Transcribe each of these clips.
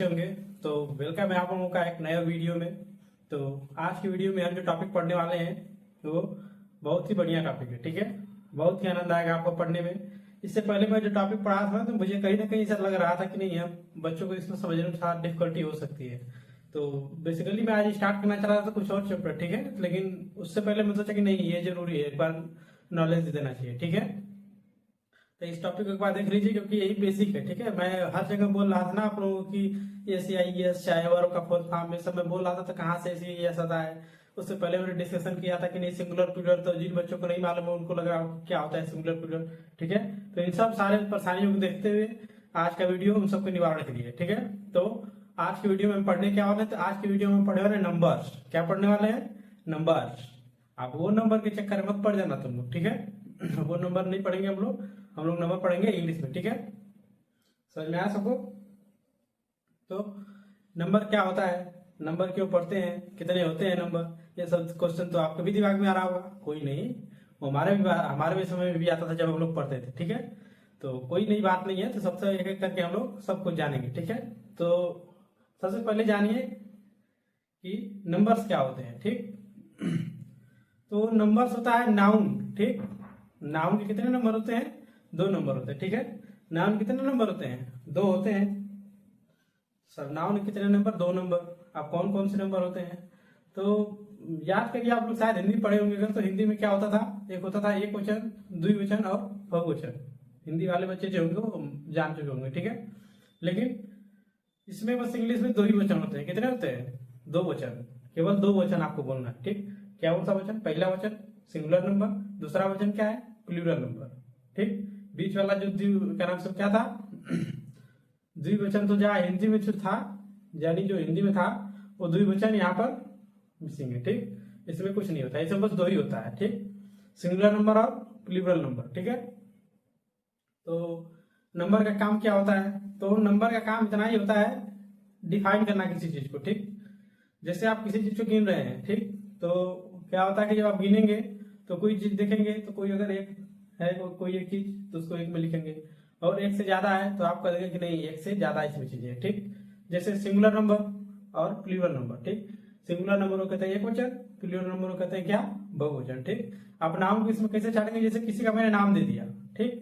होंगे। तो वेलकम है आप लोगों का एक नया वीडियो में। तो आज की वीडियो में हम जो टॉपिक पढ़ने वाले हैं वो बहुत ही बढ़िया टॉपिक है। ठीक है, बहुत ही आनंद आएगा आपको पढ़ने में। इससे पहले मैं जो टॉपिक पढ़ा था तो मुझे कहीं ना कहीं ऐसा लग रहा था कि नहीं, हम बच्चों को इसमें समझने में थोड़ा डिफिकल्टी हो सकती है। तो बेसिकली मैं आज स्टार्ट करना चाह रहा था कुछ और चैप्टर, ठीक है, लेकिन उससे पहले मैं सोचा कि नहीं, ये जरूरी है, एक बार नॉलेज दे देना चाहिए। ठीक है, तो इस टॉपिक को एक बार देख लीजिए क्योंकि यही बेसिक है। ठीक है, मैं हर जगह बोल रहा था ना आप लोगों की ACIES चाहे और का फुल फॉर्म में सब मैं बोल रहा था, तो कहाँ से ACIES आता है। उससे पहले मैंने डिस्कशन किया था कि नहीं, सिंगुलर प्लूरल, तो जिन बच्चों को नहीं मालूम है उनको लग रहा है क्या होता है सिंगुलर प्लूरल। ठीक है, तो इन सब सारे परेशानियों को देखते हुए आज का वीडियो उन सबको निवारण के लिए। ठीक है, तो आज की वीडियो में पढ़ने क्या वाले हैं, तो आज की वीडियो में पढ़ने वाले नंबर्स। क्या पढ़ने वाले हैं? नंबर्स। आप वो नंबर के चक्कर में मत पड़ जाना तुम लोग। ठीक है, वो नंबर नहीं पढ़ेंगे हम लोग नंबर पढ़ेंगे इंग्लिश में। ठीक है, समझ में आया सबको? तो नंबर क्या होता है, नंबर क्यों पढ़ते हैं, कितने होते हैं नंबर, ये सब क्वेश्चन तो आपके भी दिमाग में आ रहा होगा। कोई नहीं, वो हमारे भी समय में भी आता था जब हम लोग पढ़ते थे। ठीक है, तो कोई नई बात नहीं है। तो सबसे एक एक करके हम लोग सब कुछ जानेंगे। ठीक है, तो सबसे पहले जानिए कि नंबर्स क्या होते हैं। ठीक, तो नंबर्स होता है नाउन। ठीक, नाउन के कितने नंबर होते हैं? 2 नंबर होते हैं। ठीक है, नाउन कितने नंबर होते हैं? 2 होते हैं। सर्वनाउन कितने नंबर? 2 नंबर। अब कौन कौन से नंबर होते हैं तो याद करिए। आप लोग शायद हिंदी पढ़े होंगे अगर, तो हिंदी में क्या होता था? एक होता था एक वचन, द्विवचन और बहुवचन। हिंदी वाले बच्चे जो होंगे वो जान चुके होंगे। ठीक है, लेकिन इसमें बस इंग्लिश में 2 ही वचन होते हैं। कितने होते हैं? 2 वचन। केवल 2 वचन आपको बोलना है। ठीक, क्या कौन सा वचन? पहला वचन सिंगुलर नंबर, दूसरा वचन क्या है? Plural number. ठीक, बीच वाला जो क्या नाम से क्या था? द्विवचन तो जहाँ हिंदी में जो था, यानी जो हिंदी में था वो द्विवचन यहाँ पर मिसिंग है। ठीक, इसमें कुछ नहीं होता, इसमें बस 2 ही होता है। ठीक, सिंगुलर नंबर और प्लूरल नंबर। ठीक है, तो नंबर का काम क्या होता है? तो नंबर का काम इतना ही होता है, डिफाइन करना किसी चीज को। ठीक, जैसे आप किसी चीज को गिन रहे हैं, ठीक, तो क्या होता है कि जब आप गिनेंगे तो कोई चीज देखेंगे, तो कोई अगर एक है कोई एक चीज तो उसको 1 में लिखेंगे, और 1 से ज्यादा है तो आपको लगेगा कि नहीं 1 से ज्यादा इसमें चीजें है। ठीक, जैसे सिंगुलर नंबर और प्लूरल नंबर। ठीक, सिंगुलर नंबर को कहते हैं एक वचन, प्लूरल नंबर को कहते हैं क्या? बहुवचन। ठीक, आप नाम को इसमें कैसे छाटेंगे? जैसे किसी का मैंने नाम दे दिया, ठीक,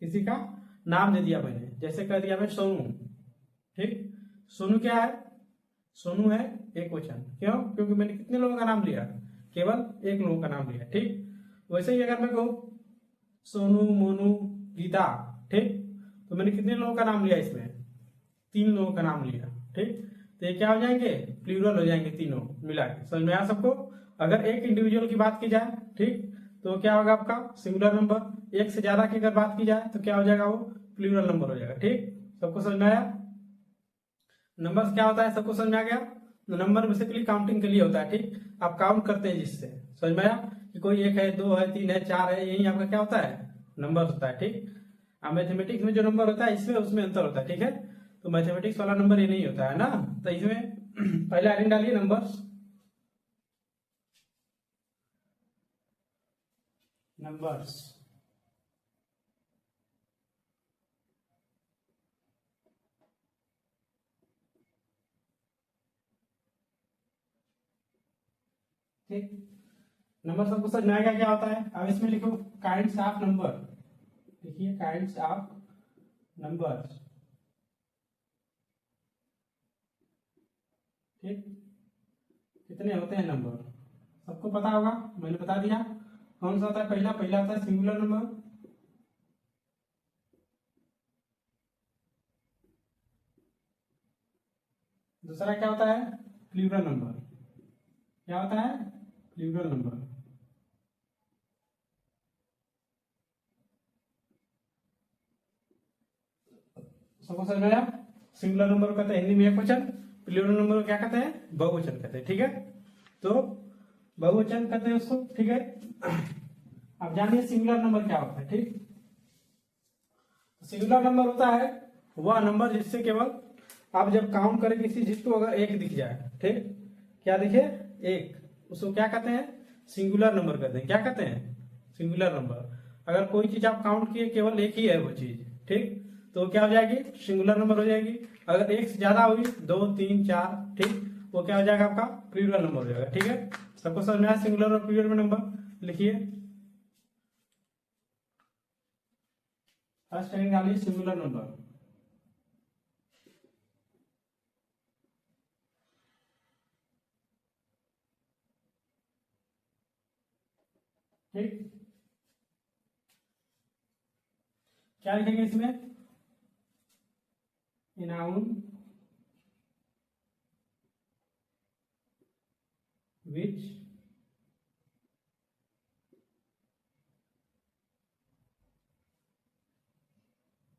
किसी का नाम दे दिया मैंने, जैसे कह दिया मैं सोनू। ठीक, सोनू क्या है? सोनू है एक वचन। क्यों? क्योंकि मैंने कितने लोगों का नाम लिया? केवल एक लोगों का नाम लिया। ठीक, वैसे ही अगर मैं कहूँ सोनू, मोनू, गीता, ठीक, तो मैंने कितने लोगों का नाम लिया? इसमें 3 लोगों का नाम लिया। ठीक, तो ये क्या हो जाएंगे? प्लूरल हो जाएंगे तीनों मिला के। समझ में आया सबको? अगर एक इंडिविजुअल की बात की जाए, ठीक, तो क्या होगा आपका? Singular number. 1 से ज्यादा की अगर बात की जाए तो क्या हो जाएगा? वो प्लूरल नंबर हो जाएगा। ठीक, सबको समझ में आया? नंबर्स क्या होता है सबको समझ में आ गया? नंबर बेसिकली काउंटिंग के लिए होता है। ठीक, आप काउंट करते हैं जिससे। समझ में आया कि कोई 1 है, 2 है, 3 है, 4 है, यही आपका क्या होता है? नंबर होता है। ठीक, अब मैथमेटिक्स में जो नंबर होता है इसमें उसमें अंतर होता है। ठीक है, तो मैथमेटिक्स वाला नंबर ये नहीं होता है ना, तो इसमें पहले आइडेंट डालिए नंबर्स। नंबर्स ठीक, नंबर सबको समझ में आएगा क्या होता है? अब इसमें लिखो काइंड्स ऑफ नंबर। देखिए काइंड्स ऑफ नंबर। ठीक, कितने होते हैं नंबर सबको पता होगा, मैंने बता दिया। कौन सा होता है? पहला पहला होता है सिंगुलर नंबर, दूसरा क्या होता है? Plural number. क्या होता है? Plural number. सबको समझ में आया? सिंगुलर नंबर को कहते हैं हिंदी में एक वचन, प्लूरल नंबर को क्या कहते हैं? बहुवचन कहते हैं। ठीक है, तो बहुवचन कहते हैं उसको। ठीक है, अब जानिए सिंगुलर नंबर क्या होता है। ठीक, सिंगुलर नंबर होता है वह नंबर जिससे केवल आप जब काउंट करें किसी चीज को अगर 1 दिख जाए, ठीक, क्या दिखे? 1, उसको क्या कहते हैं? सिंगुलर नंबर कहते हैं। क्या कहते हैं? Singular number. अगर कोई चीज आप काउंट किए केवल 1 ही है वो चीज, ठीक, तो क्या हो जाएगी? सिंगुलर नंबर हो जाएगी। अगर एक से ज्यादा हुई 2, 3, 4, ठीक, वो क्या हो जाएगा आपका प्लूरल नंबर हो जाएगा। ठीक है, सबको समझ में आया सिंगुलर और प्लूरल में नंबर। लिखिए फर्स्ट हेडिंग डालिए सिंगुलर नंबर। ठीक, क्या लिखेंगे इसमें, noun which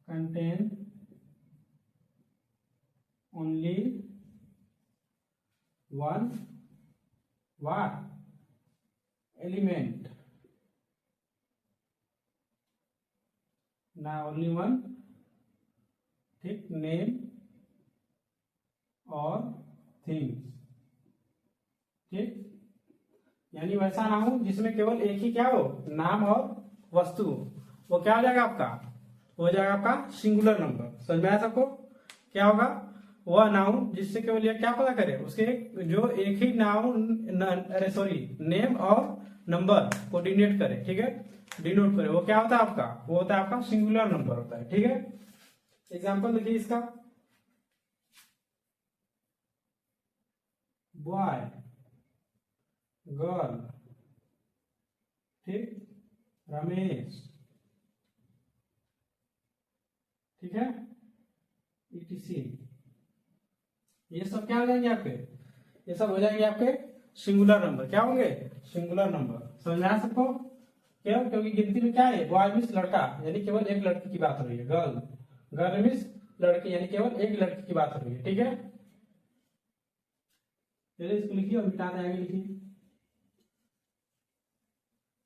contain only one what element, now only one, ठीक, नेम और थिंग्स। ठीक, यानी वैसा नाउन जिसमें केवल एक ही क्या हो, नाम और वस्तु हो, वो क्या हो जाएगा आपका, हो जाएगा आपका सिंगुलर नंबर। समझ में आया सबको, क्या होगा, वह नाउन जिससे केवल ये क्या पता करे, उसके जो एक ही नाउन अरे सॉरी नेम और नंबर को डिनोट करे। ठीक है, डिनोट करे, वो क्या होता है आपका, वो होता है आपका सिंगुलर नंबर होता है। ठीक है, एग्जाम्पल देखिए इसका, बॉय, गर्ल, ठीक, रमेश, ठीक है, etc, ये सब क्या हो जाएंगे आपके, ये सब हो जाएंगे आपके सिंगुलर नंबर। क्या होंगे, सिंगुलर नंबर। समझ में आया सबको, क्यों, क्योंकि गिनती में क्या है, बॉय मीन्स लड़का, यानी केवल एक लड़की की बात हो रही है, गर्ल, गर्ल मीन्स लड़की, यानी केवल एक लड़की की बात हो रही है। ठीक है, चलिए इसको लिखिए और मिटा देंगे, लिखिए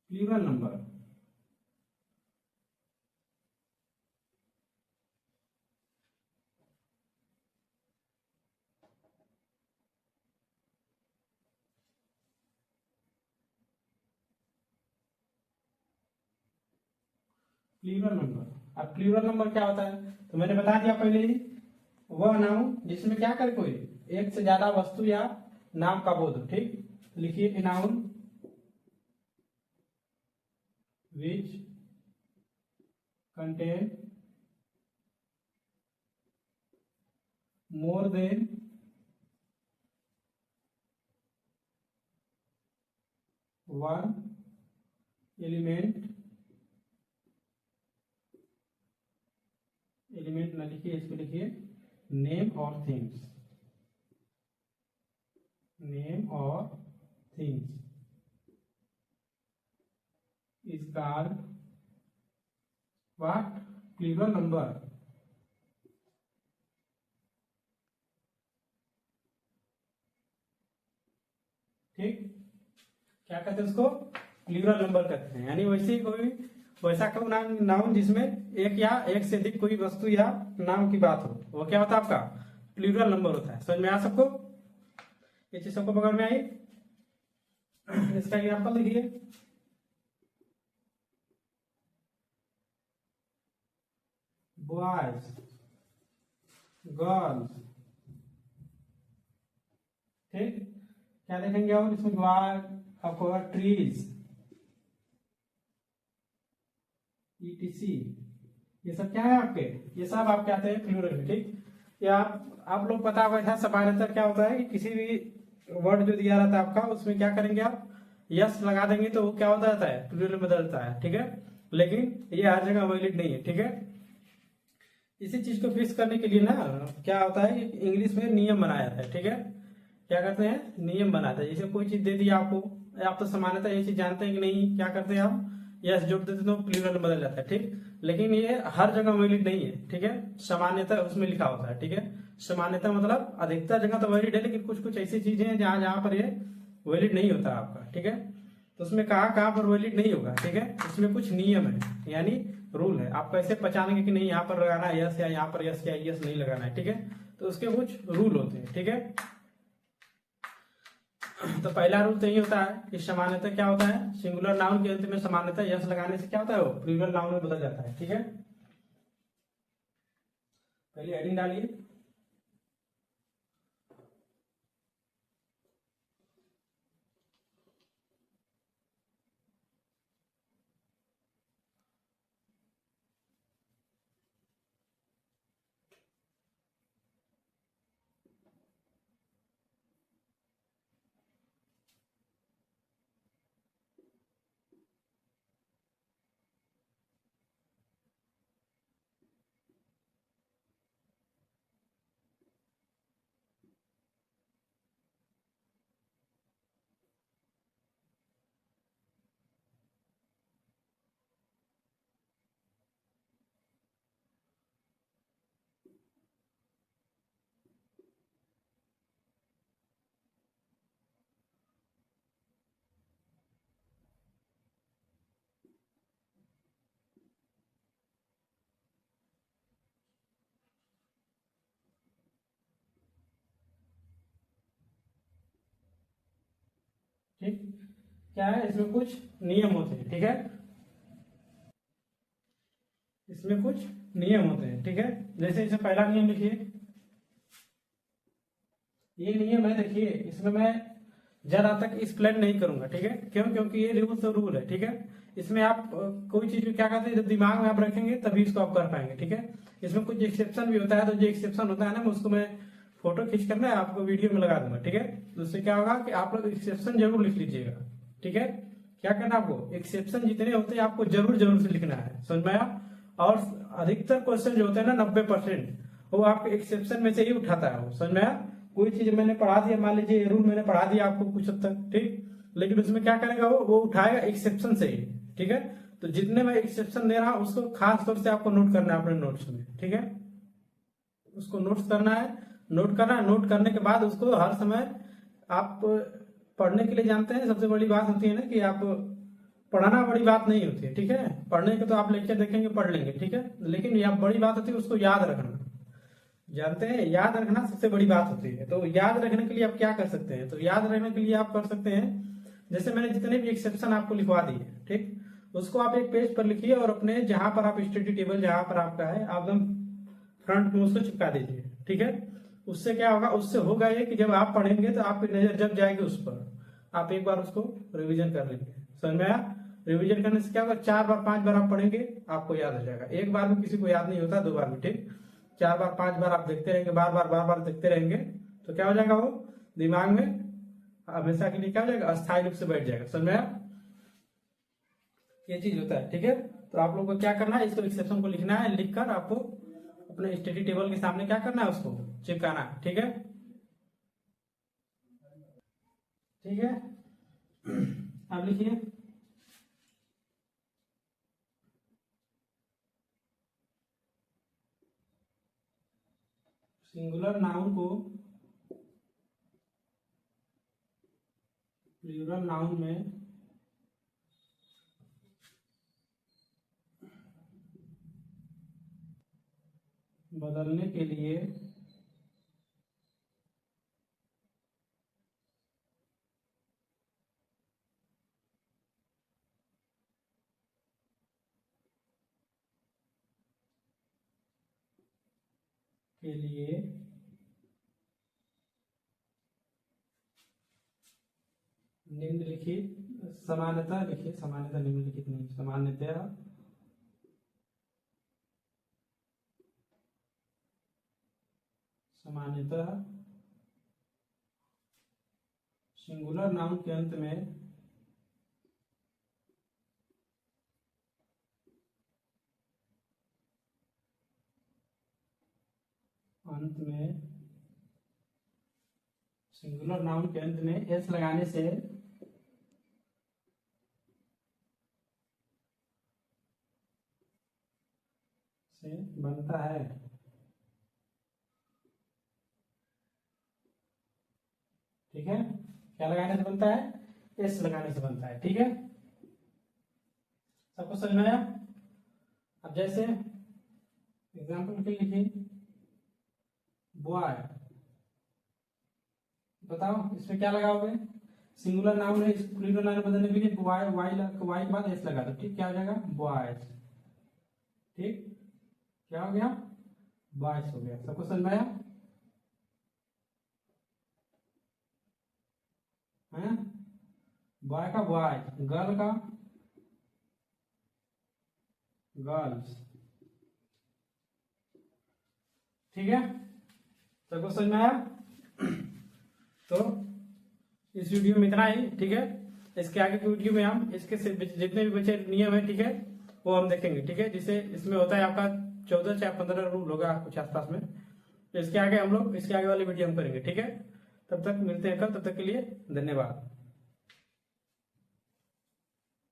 प्लूरल नंबर। प्लूरल नंबर, अब प्लूरल नंबर क्या होता है, तो मैंने बता दिया पहले ही, वह नाउन जिसमें क्या करे कोई एक से ज्यादा वस्तु या नाम का बोध हो। ठीक, लिखिए noun which contain more than one element, element ना लिखिए, इसको लिखिए नेम और थिंग्स, नेम और things is called what, plural number। ठीक, क्या कहते हैं उसको, प्लूरल नंबर कहते हैं। यानी वैसे कोई वैसा कोई नाउन जिसमें एक या एक से अधिक कोई वस्तु या नाम की बात हो, वो क्या होता है आपका प्लूरल नंबर होता है। समझ में आया सबको, ये चीज सबको पकड़ में आई। इसका एग्जाम्पल देखिए, बॉयज, गर्ल्स, ठीक, क्या देखेंगे और इसमें आपको ट्रीज, etc, ये सब क्या है आपके, ये सब आपके आते हैं प्लूरल में। ठीक, या आप लोग पता होगा सामान्यतः क्या होता है कि किसी भी वर्ड जो दिया रहता है आपका, उसमें क्या करेंगे आप, यस लगा देंगे तो वो क्या होता रहता है, प्लूरल में बदलता है। ठीक है, लेकिन ये हर जगह वैलिड नहीं है। ठीक है, इसी चीज को फिक्स करने के लिए ना क्या होता है कि इंग्लिश में नियम बनाया जाता है। ठीक है, क्या करते हैं, नियम बनाते हैं। जैसे कोई चीज दे दी आपको, आप तो सामान्यतः ये चीज जानते हैं कि नहीं, क्या करते हैं आप, यस जोड़ देते तो प्लूरल में बदल जाता है। ठीक, लेकिन ये हर जगह वैलिड नहीं है। ठीक है, सामान्यतः उसमें लिखा होता है। ठीक है, सामान्यतः मतलब अधिकतर जगह तो वैलिड है, लेकिन कुछ कुछ ऐसी चीजें हैं जहां जहां पर ये वैलिड नहीं होता आपका। ठीक है, तो उसमें कहाँ पर वैलिड नहीं होगा। ठीक है, उसमें कुछ नियम है, यानी रूल है। आप कैसे पहचानेंगे कि नहीं यहाँ पर लगाना है यस, या यहाँ पर यस या यस नहीं लगाना है। ठीक है, तो उसके कुछ रूल होते हैं। ठीक है, तो पहला रूल तो यही होता है कि सामान्यतः क्या होता है, सिंगुलर नाउन के अंत में सामान्यतः यस लगाने से क्या होता है, वो प्लूरल नाउन में बदल जाता है। ठीक है, पहले हेडिंग डालिए, ठीक, क्या है इसमें कुछ नियम होते हैं, ठीक है, इसमें कुछ नियम होते हैं, ठीक है। जैसे इसमें पहला नियम लिखिए, ये नियम है, देखिए इसमें मैं ज्यादा तक एक्सप्लेन नहीं करूंगा, ठीक है, क्यों, क्योंकि ये रूल तो रूल है, ठीक है। इसमें आप कोई चीज क्या करते हैं, जब दिमाग में आप रखेंगे तभी इसको आप कर पाएंगे, ठीक है। इसमें कुछ एक्सेप्शन भी होता है, तो जो एक्सेप्शन होता है ना, मैं उसको मैं फोटो खींच कर ना आपको वीडियो में लगा दूंगा, ठीक है। तो उससे क्या होगा कि आप लोग एक्सेप्शन जरूर लिख लीजिएगा, ठीक है। क्या करना आपको, एक्सेप्शन जितने होते हैं आपको जरूर जरूर से लिखना है, समझ में आया। और अधिकतर क्वेश्चन जो होते हैं ना 90% वो आपके एक्सेप्शन में से ही उठाता है, वो समझ में आया। कोई चीज मैंने पढ़ा दिया, मान लीजिए रूल मैंने पढ़ा दिया आपको कुछ हद तक, ठीक, लेकिन उसमें क्या करेगा वो उठाएगा एक्सेप्शन से ही, ठीक है। तो जितने मैं एक्सेप्शन दे रहा हूं उसको खास तौर से आपको नोट करना है अपने नोट्स में, ठीक है। उसको नोट्स करना है, नोट करना है, नोट करने के बाद उसको हर समय आप पढ़ने के लिए जानते हैं, सबसे बड़ी बात होती है ना कि आप पढ़ाना बड़ी बात नहीं होती है, ठीक है। पढ़ने के तो आप लेक्चर देखेंगे पढ़ लेंगे, ठीक है, लेकिन यह बड़ी बात होती है उसको याद रखना, जानते हैं, याद रखना सबसे बड़ी बात होती है। तो याद रखने के लिए आप क्या कर सकते हैं, तो याद रखने के लिए आप कर सकते हैं, जैसे मैंने जितने भी एक्सेप्शन आपको लिखवा दिए, ठीक, उसको आप एक पेज पर लिखिए और अपने जहां पर आप स्टडी टेबल जहां पर आपका है आप एकदम फ्रंट में उसको चिपका दीजिए, ठीक है। उससे क्या होगा, उससे होगा ये कि जब आप पढ़ेंगे तो आपकी नजर जब जाएगी उस पर, आप एक बार उसको रिविजन कर लेंगे, समझ में आया। रिविजन करने से क्या होगा, 4 बार 5 बार आप पढ़ेंगे आपको याद हो जाएगा। एक बार में किसी को याद नहीं होता, 2 बार में, ठीक, 4 बार 5 बार आप देखते रहेंगे, बार बार देखते रहेंगे, तो क्या हो जाएगा, वो दिमाग में हमेशा के लिए क्या हो जाएगा, अस्थायी रूप से बैठ जाएगा, समझ में आया। ये चीज होता है, ठीक है। तो आप लोग को क्या करना है, इसको एक्सेप्शन को लिखना है, लिखकर आपको अपने स्टडी टेबल के सामने क्या करना है, उसको चिपकाना है, ठीक है, ठीक है। अब लिखिए, सिंगुलर नाउन को प्लूरल नाउन में बदलने के लिए निम्नलिखित समानता, लिखिए समानता, निम्नलिखित नहीं, सामान्यतः सिंगुलर नाउन के अंत में सिंगुलर नाउन के अंत में एस लगाने से बनता है, ठीक है। क्या लगाने से बनता है, एस लगाने से बनता है, ठीक है। सबको समझ में आया। अब जैसे एग्जाम्पल के लिखिए, बॉय, बताओ इसमें क्या लगाओगे, सिंगुलर नाउन है, प्लूरल नाउन बदलने के लिए बॉय, वाई के बाद एस लगा दो, ठीक, क्या हो जाएगा, बॉयज, ठीक, क्या हो गया, बॉयज हो गया। सबको समझ में आया, है, बॉय का बॉय, गर्ल का गर्ल्स, ठीक है। सबको समझ में आया। तो इस वीडियो में इतना ही, ठीक है। इसके आगे की वीडियो में हम इसके जितने भी बचे नियम है, ठीक है, वो हम देखेंगे, ठीक है। जिसे इसमें होता है आपका 14 से 15 रूल होगा कुछ आसपास में, तो इसके आगे हम लोग इसके आगे वाली वीडियो हम करेंगे, ठीक है। तब तक मिलते हैं कल, तब तक के लिए धन्यवाद।